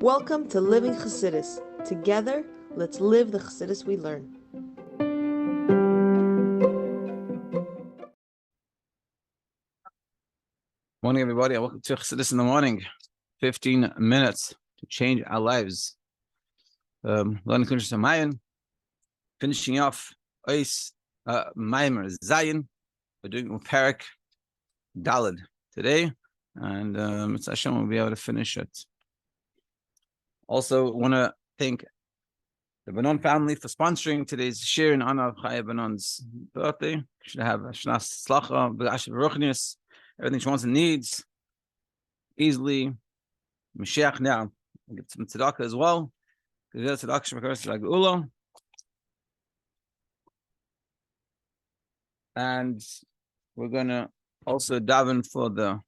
Welcome to Living Chassidus. Together, let's live the Chassidus we learn. Morning, everybody. Welcome to Chassidus in the morning. 15 minutes to change our lives. Learning Kuntres and Mayan. Finishing off Maamar Zion. We're doing Parak Daled today, and it's Hashem will be able to finish it. Also, want to thank the Banon family for sponsoring today's Shiur in honor of Chaya Banon's birthday. Should have Shnas Slacha, B'Asher Ruchnius, everything she wants and needs, easily. Mashiach now. We'll get some tzedakah as well. And we're going to also daven for the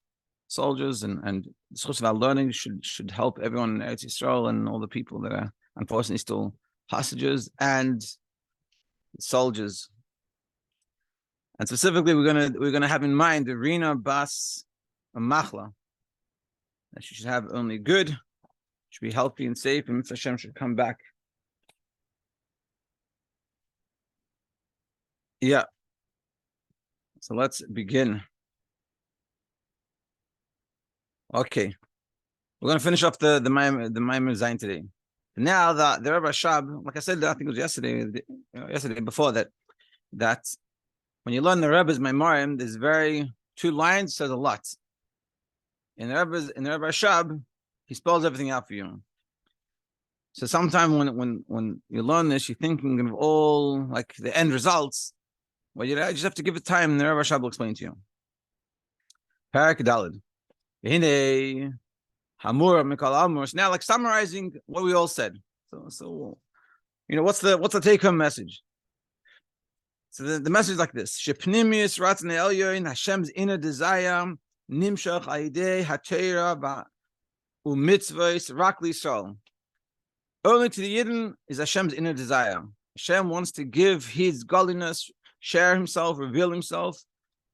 soldiers, and Zchus of our learning should help everyone in Eretz Yisrael and all the people that are unfortunately still hostages and soldiers. And specifically, we're gonna have in mind the Rina bas Machla. That she should have only good, should be healthy and safe, and Mitzvah Hashem should come back. Yeah. So let's begin. Okay, we're going to finish off the Maamar Zayin today. Now the Rebbe Shab, like I said, I think it was yesterday before that when you learn the Rebbe's Maamarim, there's two lines says a lot. In the Rebbe Shab, he spells everything out for you. So sometime when you learn this, you're thinking of all like the end results. Well, you just have to give it time, and the Rebbe Shab will explain to you. Parak Daled. Now, like summarizing what we all said. So what's the take-home message? So the message is like this: Shepnimius ratzon elyon, Hashem's inner desire, nimshach aidei haTorah u'mitzvos rak l'Yisrael. Only to the Yidden is Hashem's inner desire. Hashem wants to give His godliness, share Himself, reveal Himself,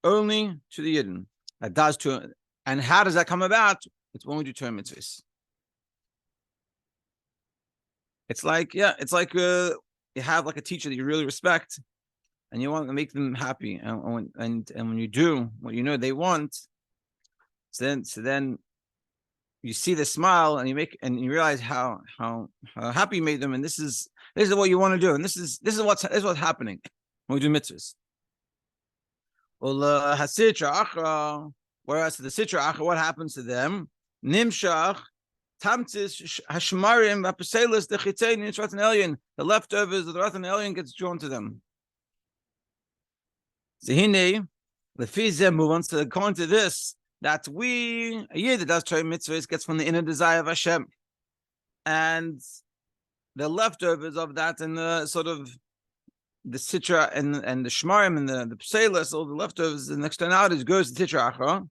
only to the Yidden. That does to. And how does that come about? It's when we do Torah mitzvahs. It's like you have like a teacher that you really respect, and you want to make them happy. And when you do what you know they want, so then you see the smile, and you realize how happy you made them, and this is what you want to do, and this is what's happening when we do mitzvahs. Whereas to the Sitra Acha, what happens to them? Nimshach, Tamtis, Hashmarim, Apaselis, the Chitzain, Ratan Elyon, the leftovers of the Ratan Elyon gets drawn to them. Zehine, the Fizem move on to according to this, that a Yid that does Torah mitzvahs gets from the inner desire of Hashem. And the leftovers of that and the sort of the Sitra and the Shmarim and the Pselis, all the leftovers, the externalities goes to Sitra Acha.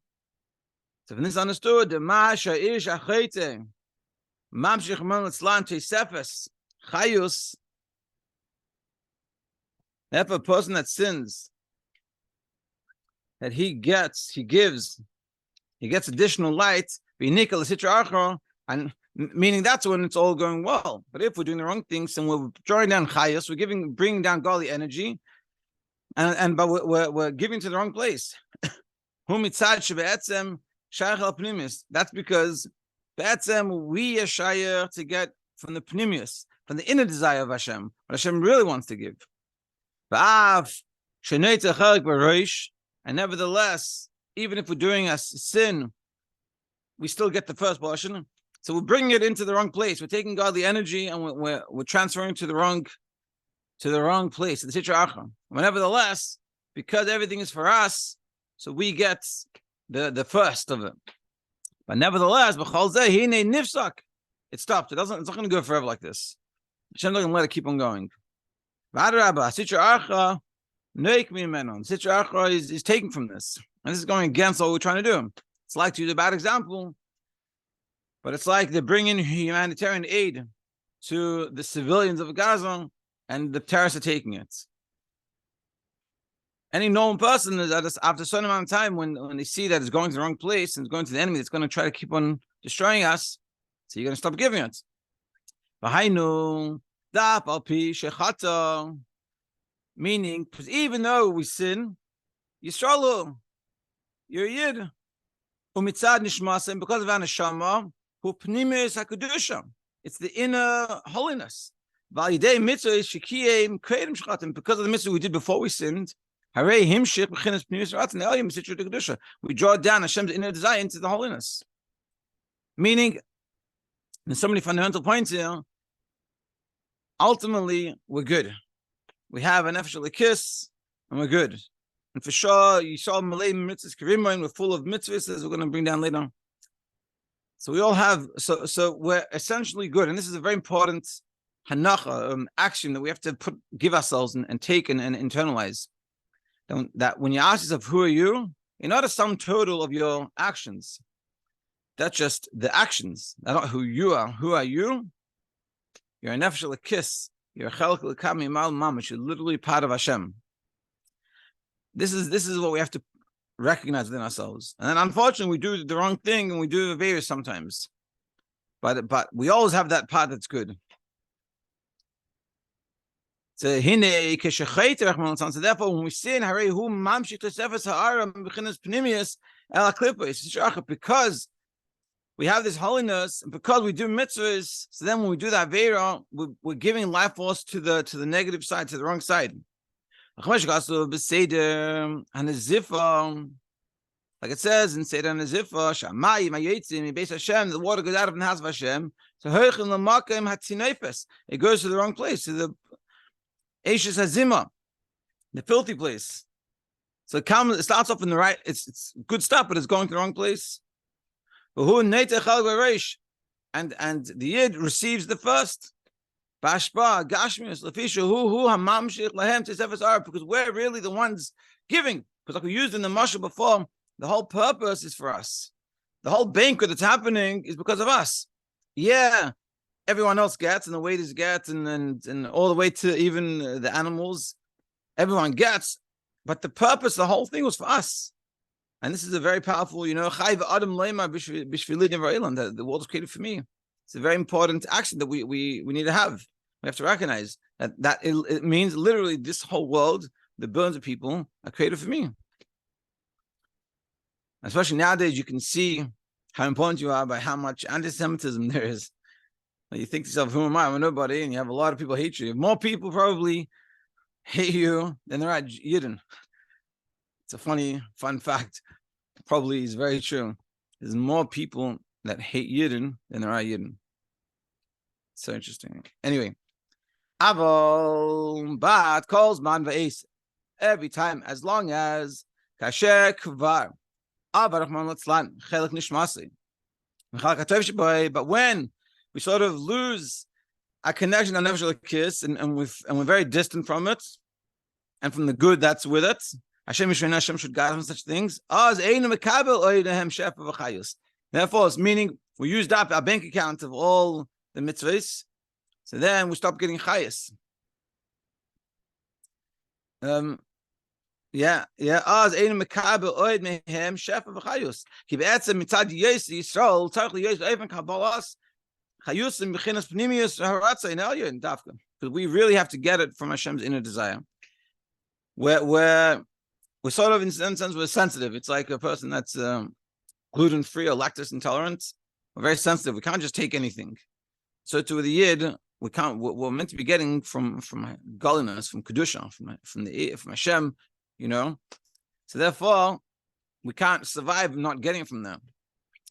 So when this is understood, the Masha Ish Achayte, Mamshich Man Litzlan Tesefes, Chayus, if a person that sins, that he gives additional light, V'nikal Sitra Acha, and meaning that's when it's all going well. But if we're doing the wrong things and we're drawing down chayas, we're bringing down godly energy, but we're giving to the wrong place. That's because we are shayar to get from the pnimius, from the inner desire of Hashem, what Hashem really wants to give. And nevertheless, even if we're doing a sin, we still get the first portion. So we're bringing it into the wrong place. We're taking godly energy and we're transferring to the wrong place, the Sitra Acha. Nevertheless, because everything is for us, so we get the first of it. But nevertheless, it stopped. It's not going to go forever like this. Hashem doesn't let it keep on going. Sitra Acha is taking from this. And this is going against what we're trying to do. It's like, to use a bad example, but it's like they're bringing humanitarian aid to the civilians of Gaza, and the terrorists are taking it. Any normal person is after a certain amount of time, when they see that it's going to the wrong place and it's going to the enemy that's going to try to keep on destroying us, So you're going to stop giving it. Meaning, because even though we sin, Yisraelu, you're a Yid. Umitzad nishmasem, because of our neshama, hu pnimis hakadusha. It's the inner holiness. Validei mitzvah shekiyem kredim shchatim. Because of the mitzvah we did before we sinned, harei himshich b'chinas pnimis ratzon elyim b'sitra dekadusha. We draw down Hashem's inner desire into the holiness. Meaning, there's so many fundamental points here. Ultimately, we're good. We have an nefesh kiss, and we're good. And for sure, you saw Malay mitzvahs Karima, and we're full of mitzvahs, as we're going to bring down later. So we all have, so we're essentially good. And this is a very important hanacha, action that we have to give ourselves and take and internalize. That when you ask yourself, who are you? You're not a sum total of your actions. That's just the actions. That's not who you are. Who are you? You're a nefesh kiss. You're a chelek l'kam yimal mamash. You're literally part of Hashem. This is what we have to recognize within ourselves. And then unfortunately we do the wrong thing and we do the various sometimes. But we always have that part that's good. So therefore when we sin, because we have this holiness, and because we do mitzvahs, so then when we do that Aveira, we're giving life force to the negative side, to the wrong side. Like it says in Seder Nezifa, the water goes out of the house of Hashem. So it goes to the wrong place, to the Eishes Hazima, the filthy place. So it starts off in the right, it's good stuff, but it's going to the wrong place. And the Yid receives the first. Because we're really the ones giving. Because like we used in the Machla before, the whole purpose is for us. The whole banquet that's happening is because of us. Yeah, everyone else gets, and the waiters get, and all the way to even the animals, everyone gets. But the purpose, the whole thing was for us. And this is a very powerful, the world is created for me. It's a very important action that we need to have. We have to recognize that it means literally this whole world, the billions of people, are created for me. Especially nowadays, you can see how important you are by how much anti-Semitism there is. You think to yourself, who am I? I'm nobody, and you have a lot of people hate you. More people probably hate you than there are Yidden. It's a fun fact. Probably is very true. There's more people that hate Yidden than there are Yidden. So interesting. Anyway, Avol Bat calls man va'es every time, as long as Kasher Kvar Avarach Man Latzlan Chelik Nishmasi. But when we sort of lose a connection on Nefesh Kiss and we're very distant from it and from the good that's with it, Hashem should guide us from such things. Therefore, it's meaning we used up our bank account of all the mitzvahs, so then we stop getting chayas. Because we really have to get it from Hashem's inner desire. We're sort of, in some sense, we're sensitive. It's like a person that's gluten-free or lactose intolerant. We're very sensitive. We can't just take anything. So to the Yid, we're meant to be getting from godliness, from Kedusha, from Hashem, So therefore, we can't survive not getting it from them.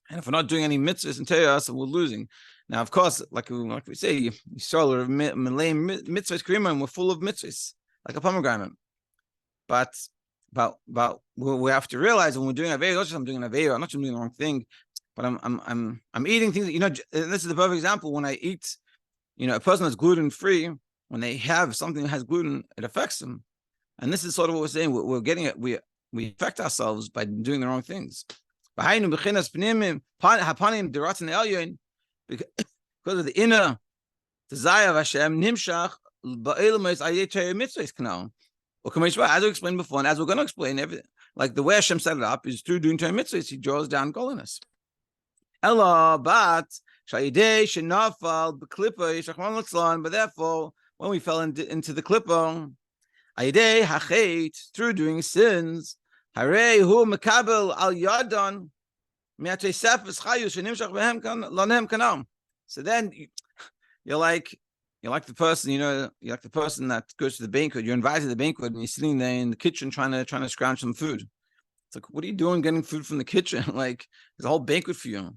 And if we're not doing any mitzvahs and Torah, so we're losing. Now, of course, like we say, you saw Malay mitzvahs Karima, and we're full of mitzvahs, like a pomegranate. But we have to realize when we're doing Aveira, not just I'm doing an Aveira, I'm not just doing the wrong thing, but I'm eating things. This is the perfect example. When I eat, a person that's gluten free, when they have something that has gluten, it affects them. And this is sort of what we're saying. We're getting it. We affect ourselves by doing the wrong things. Because of the inner desire of Hashem, nimshach as we explained before, and as we're going to explain, like the way Hashem set it up is through doing Torah mitzvahs, He draws down godliness. Ella, but Shayidei Shenafal B'Klippa Yishachman Latzlan. But therefore, when we fell into the Klippa, Ayidei Hachet, through doing sins, Harei Hu Mekabel Al Yadon Miatei Sefes Chayus Shenimshach Behem Lanem Kanam. So then you're like the person, you're like the person that goes to the banquet. You're invited to the banquet, and you're sitting there in the kitchen trying to scrounge some food. It's like, what are you doing getting food from the kitchen? Like, there's a whole banquet for you.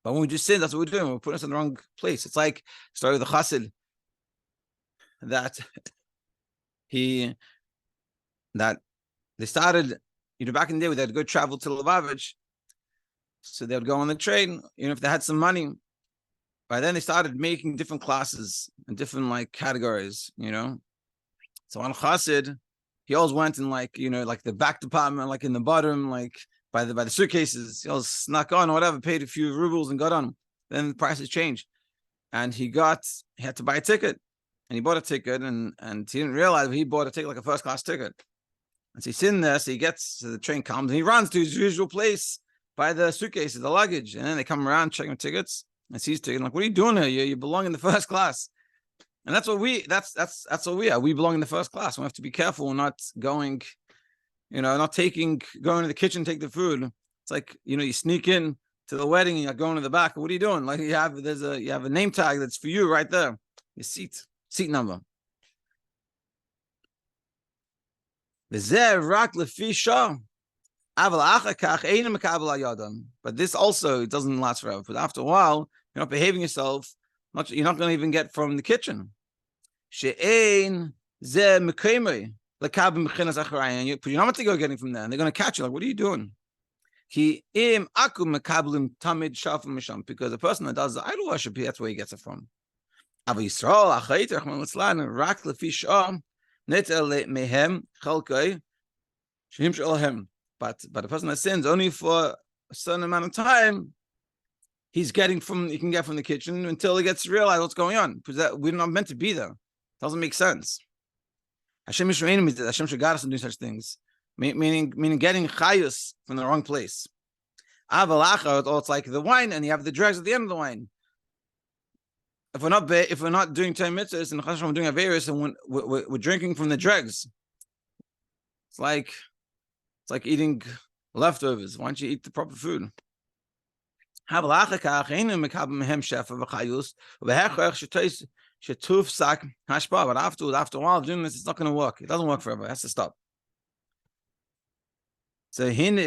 But when we just sin, that's what we're doing. We're putting us in the wrong place. It's like the story of the chassid that they started, back in the day, they had to go travel to Lubavitch. So they would go on the train, if they had some money. By then they started making different classes and different categories, So on chassid, he always went in like the back department, like in the bottom, like by the suitcases. He always snuck on or whatever, paid a few rubles and got on. Then the prices changed. And he had to buy a ticket. And he bought a ticket and he didn't realize he bought a ticket like a first class ticket. And so he's sitting there, so he gets to the train comes and he runs to his usual place by the suitcases, the luggage. And then they come around checking tickets and sees ticket. Like, what are you doing here? You belong in the first class. And that's what we are. We belong in the first class. We have to be careful. We're not going, going to the kitchen, take the food. It's like, you sneak in to the wedding and you're going to the back. What are you doing? Like you have a name tag that's for you right there. Your seat number. But this also, it doesn't last forever. But after a while, you're not behaving yourself. You're not going to even get from the kitchen. You're not to go getting from there. And they're going to catch you. Like, what are you doing? Because the person that does the idol worship, that's where he gets it from. But the person that sins only for a certain amount of time, he can get from the kitchen until he gets to realize what's going on, because we're not meant to be there. It doesn't make sense. Hashem should guide us in doing such things, meaning getting chayus from the wrong place. Or it's like the wine, and you have the dregs at the end of the wine. If we're not doing 10 mitzvahs and we're doing averus, and we're drinking from the dregs, it's like eating leftovers. Why don't you eat the proper food? But after a while of doing this, it's not going to work. It doesn't work forever. It has to stop. So even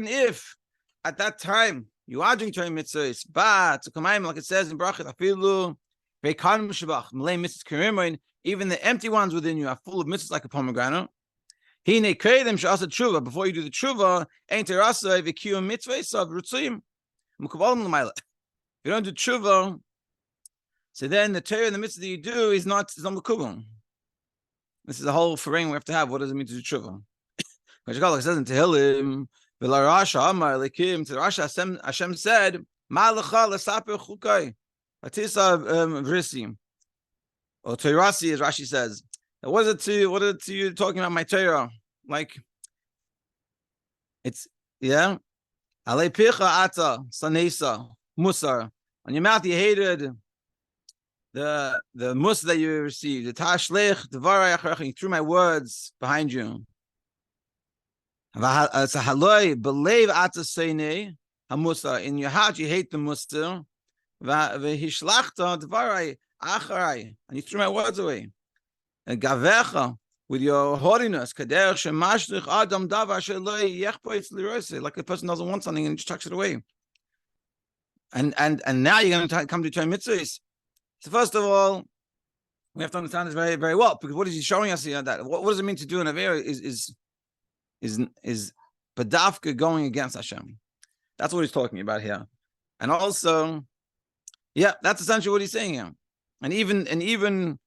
if at that time you are doing Torah mitzvahs, but like it says in Brachot, even the empty ones within you are full of mitzvahs like a pomegranate. Before you do the tshuva, if you don't do tshuva, so then the Torah and the mitzvah that you do is not mekubal. This is the whole frame we have to have. What does it mean to do tshuva? Because it says in Tehillim, to Rasha, Hashem said, or Teirasi, as Rashi says. What is it to you talking about my Torah? Like, it's, yeah. Alei picha ata sanesa musar. On your mouth you hated the mus that you received. The tashlech devaray acharech. You threw my words behind you. It's a haloi belev ata seinei hamusar. In your heart you hate the musar. Vehishlachta devaray acharay. And you threw my words away. And gavecha, with your haughtiness, like a person doesn't want something and just chucks it away. And now you're going to come to Torah mitzvahs. So first of all, we have to understand this very, very well, because what is he showing us here? That what does it mean to do an avera is badafka going against Hashem. That's what he's talking about here. And also, yeah, that's essentially what he's saying here. And even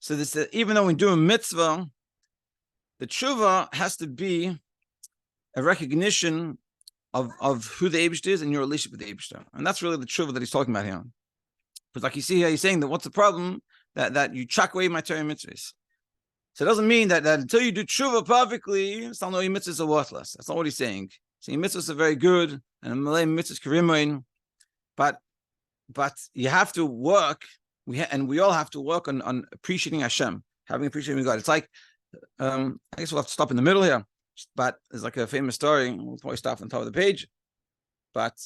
so, this even though we do a mitzvah, the tshuva has to be a recognition of who the Eibishter is and your relationship with the Eibishter. And that's really the tshuva that he's talking about here. Because like you see here, he's saying that what's the problem? That you chuck away my Torah mitzvahs. So it doesn't mean that until you do tshuva perfectly, some of your mitzvahs are worthless. That's not what he's saying. So your mitzvahs are very good, and Malay mitzvahs karimain, but you have to work. We all have to work on appreciating Hashem, having appreciating God. It's like I guess we'll have to stop in the middle here, but there's like a famous story. We'll probably stop on top of the page. But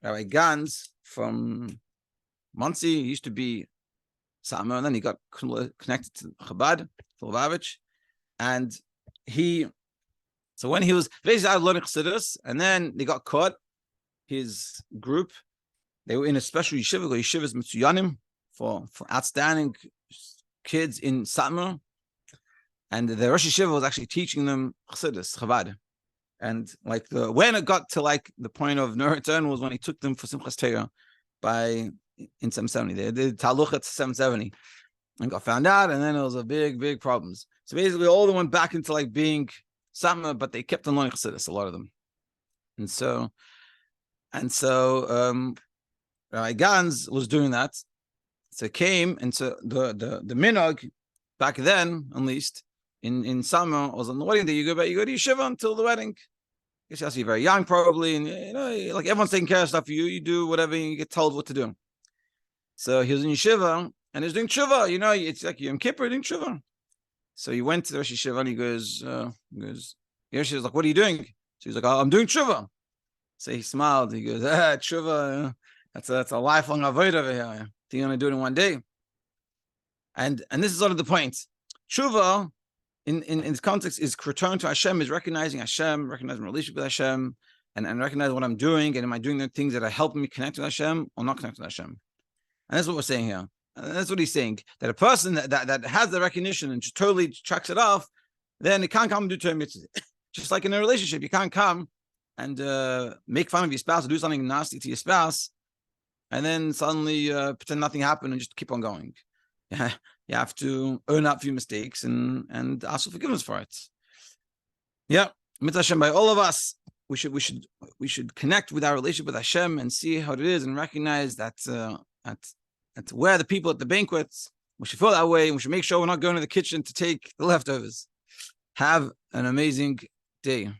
Rabbi Gans from Monsey used to be Sama, and then he got connected to Chabad, Lubavitch, and so when he was basically out learning Chassidus, and then they got caught. His group, they were in a special yeshiva, called Yeshivas Mitzuyanim, for outstanding kids in Satmar, and the Rosh Yeshiva was actually teaching them Chassidus, Chabad, and like when it got to like the point of no return was when he took them for Simchas Torah in 770. They did Taluch at 770 and got found out, and then it was a big problems. So basically all of them went back into like being Satmar, but they kept on learning Chassidus, a lot of them. And so Gans was doing that. So came, and so the minog back then, at least in summer, was on the wedding day. You go to yeshiva until the wedding. I guess you have to be very young, probably, and like everyone's taking care of stuff for you. You do whatever you get told what to do. So he was in yeshiva and he was doing tshuva. It's like Yom Kippur doing tshuva. So he went to the Rosh Yeshiva and he goes, Yoshi was like, "What are you doing?" So he's like, "Oh, I'm doing tshuva." So he smiled. He goes, "Tshuva, that's a lifelong avoid over here. You're going to do it in one day." And this is sort of the point. Tshuva, in this context, is return to Hashem, is recognizing Hashem, recognizing my relationship with Hashem, and recognizing what I'm doing, and am I doing the things that are helping me connect with Hashem or not connect with Hashem? And that's what we're saying here. And that's what he's saying. That a person that has the recognition and just totally chucks it off, then it can't come and do Torah mitzvahs. Just like in a relationship, you can't come and make fun of your spouse or do something nasty to your spouse, and then suddenly pretend nothing happened and just keep on going. Yeah, you have to own up for your mistakes and ask for forgiveness for it. Yeah, mitzvah Hashem, by all of us, we should connect with our relationship with Hashem and see how it is, and recognize that at where the people at the banquets, we should feel that way, and we should make sure we're not going to the kitchen to take the leftovers. Have an amazing day.